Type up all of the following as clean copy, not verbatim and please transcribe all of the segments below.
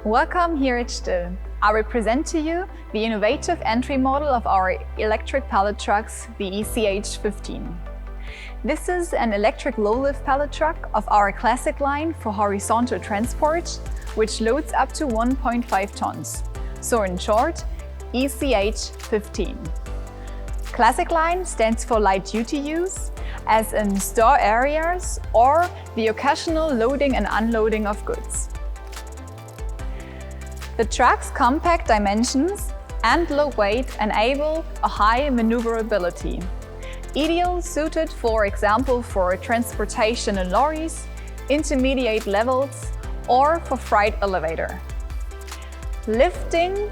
Welcome here at Still. I will present to you the innovative entry model of our electric pallet trucks, the ECH 15. This is an electric low-lift pallet truck of our classic line for horizontal transport, which loads up to 1.5 tons. So in short, ECH 15. Classic line stands for light duty use, as in store areas or the occasional loading and unloading of goods. The truck's compact dimensions and low weight enable a high maneuverability, ideal suited, for example, for transportation in lorries, intermediate levels, or for freight elevator. Lifting,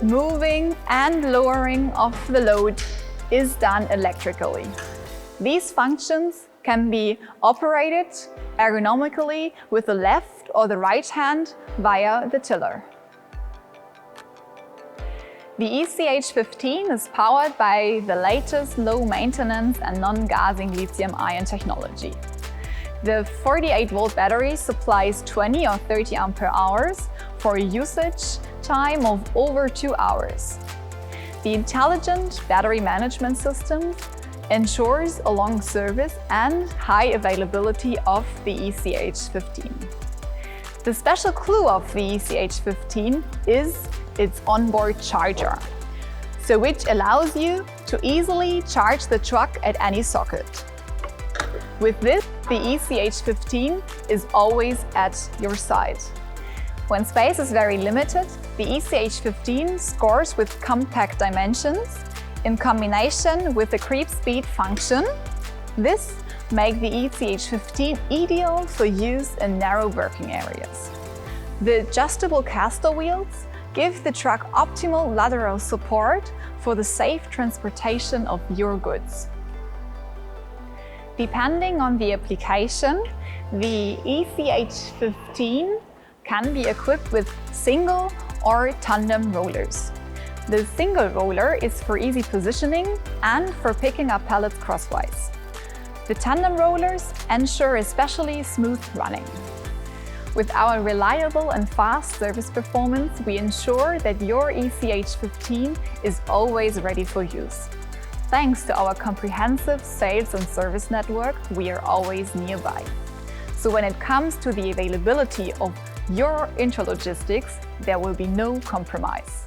moving, and lowering of the load is done electrically. These functions can be operated ergonomically with the left or the right hand via the tiller. The ECH 15 is powered by the latest low maintenance and non-gassing lithium-ion technology. The 48-volt battery supplies 20 or 30 ampere hours for a usage time of over 2 hours. The intelligent battery management system ensures a long service and high availability of the ECH 15. The special clue of the ECH 15 is its onboard charger, which allows you to easily charge the truck at any socket. With this, the ECH 15 is always at your side. When space is very limited, the ECH 15 scores with compact dimensions in combination with the creep speed function. This makes the ECH 15 ideal for use in narrow working areas. The adjustable caster wheels give the truck optimal lateral support for the safe transportation of your goods. Depending on the application, the ECH 15 can be equipped with single or tandem rollers. The single roller is for easy positioning and for picking up pallets crosswise. The tandem rollers ensure especially smooth running. With our reliable and fast service performance, we ensure that your ECH 15 is always ready for use. Thanks to our comprehensive sales and service network, we are always nearby. So when it comes to the availability of your intralogistics, there will be no compromise.